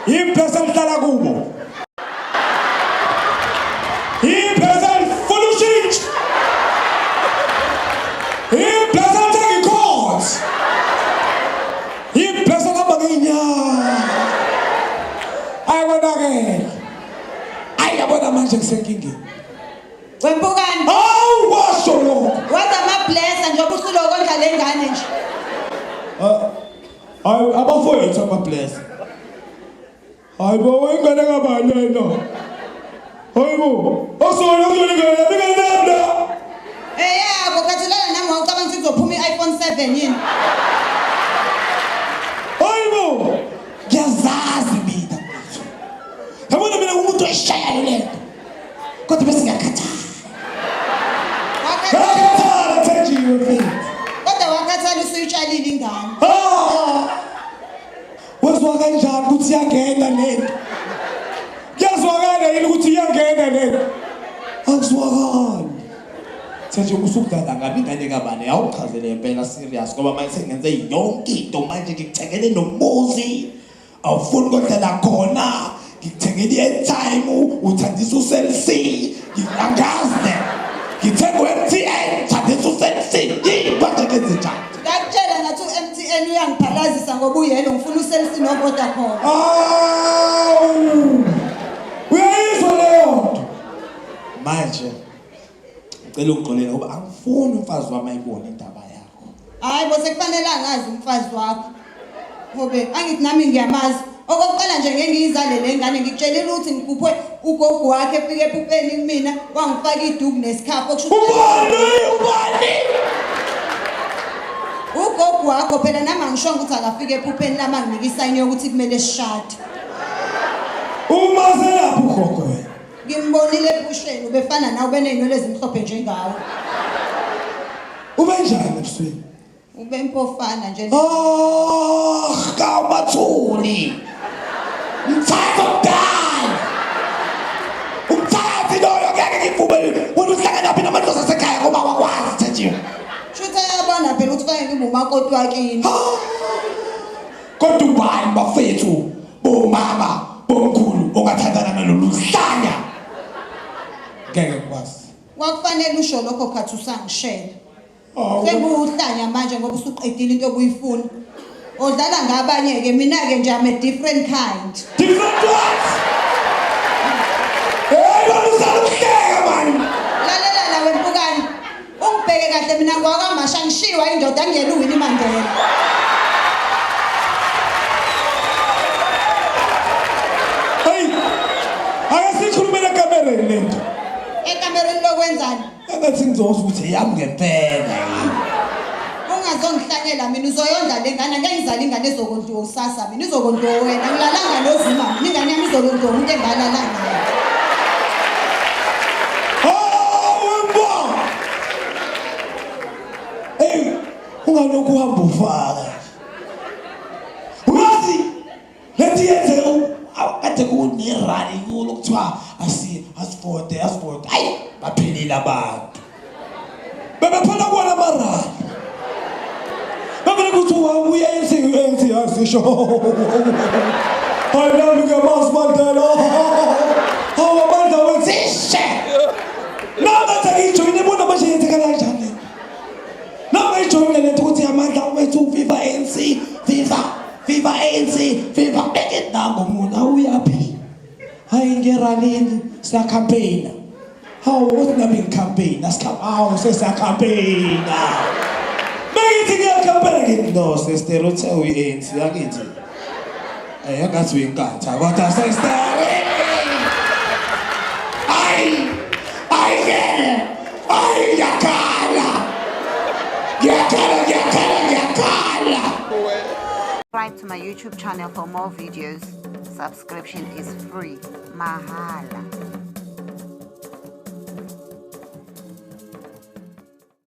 Impresa mhlala kubo. Impresa full change. Impresa take courts. Impresa kama nginya. Ayibona ke. Ayabona manje kusenkingi. Mpukane. Awu washo lokho. Wathi ama-blesser njengoba usuloko ondla le ngane nje. Abafowethu ama-blesser. Hayibo wengane kabani no. Hayibo. Osona kuzolingana bingana. Yabo kathilana nami wawucabanga ukuthi kuzophuma i-iPhone 7 yini. Hayibo. Ngiyazazi mina. Yabona mina umuntu eshayana lento. Kodwa bese ngiyakhathala. Wakhathala Thenjiwe mfethu. Kodwa wakhathala usuyitshalile ingane. Wezwa kanjani ukuthi iyangena lento? Kuyazwakala yini ukuthi iyangena lento? Akuzwakali. Thenjiwe usukudala ngabe ingane kabani awuchazele impela serious ngoba manje sengenze yonke into manje ngikuthengele nomuzi. Awufuni kodwa khona. Ngikuthengele i-airtime uthandisa u-Cell C. Ngiyangazi. Ngithenga u-MTN uthandisa u-Cell C. Yini kenze njani? Ngakutshela ngathi u-MTN uyangiphalazisa ngoba uyena ngifuna u-Cell C no-Vodacom. Uyayizwa leyo nto? Manje ngicela ukuxolela ngoba angifuni umfazi wami ayibone indaba yakho. Hayi bo sekufanele angazi umfazi wakho. Ngobe angithi nami ngiyamazi. Okokuqala nje ngeke ngiyizale le ngane ngikutshelile ukuthi ngikuphe ugogo wakhe efike ephupeni kumina wangifaka iduku nesikhafu okusho ubani ugogo wakho phela nami angishongo ukuthi akafike ephupeni lami anginika isayini yokuthi kumele sishade. Uma selapho ugogo wena ngimbonile ebusheni ubefana nawe beneyinwele ezimhlophe njengawe. Ube njani ebusweni? Ube mpofana nje. Kamathuni. Mthatha ukudala. Umthatha loyo ngeke ngivumele. Wena uhlangana phi namadlozi asekhaya ngoba wakwazi Thenjiwe. Shutha yabona phela ukuthi fanele ngibumakoti wakini. Kodwa ubani bafethu bomama bomkhulu ongathandana nalolu hlanya. Ngeke kwazi. Wakufanele usho lokho khathi usangishela. Senguhlanya manje ngoba usuqedile into obuyifuna. Odlala ngabanye ke mina ke nje ame different kind. Different what? Usaluhleka mani. Lalela nawe Mpukane. Ungibheke kahle mina ngwakamasha ngishiwa indoda ngiyela uWinnie Mandela. Hey. Akasikhulumela ekamereni lento. Ekamereni lokwenzani? Engathi ngizozwa ukuthi yami ngempela yini. Ungazongihlanyela mina uzoyondla le ngane ngeke ngizale ingane ezokondliwa usasa mina izokondliwa wena ngilalanga nozima mina ingane yami izokondliwa umuntu engalalanga naye. Hey, ungalokhu uhamba ufaka. Uyazi lethi yenze kade kunirali lokuthiwa asiforte. Hayi baphelile abantu. Bebephela kuona amarali. Bebele kuthiwa uyenze asisho. Hayi nami ngiyamazi Mandela. Hawa Mandela wenzishe. Noma ngijoyine bona manje yenzeka kanjani. Noma ngijoyine lento ukuthi amandla wethu viva ANC, viva ANC, viva beke nango muna uyapi. Hayi ngeralini siya campaign. Hawu usinami campaign, asikhawu sesiya campaign. Bengithi ngiyakhampela ngithi no sestereotype uyi-ANC yakithi. Angathi uyinkatha kodwa sestere. Subscribe to my YouTube channel for more videos. Subscription is free. Mahala.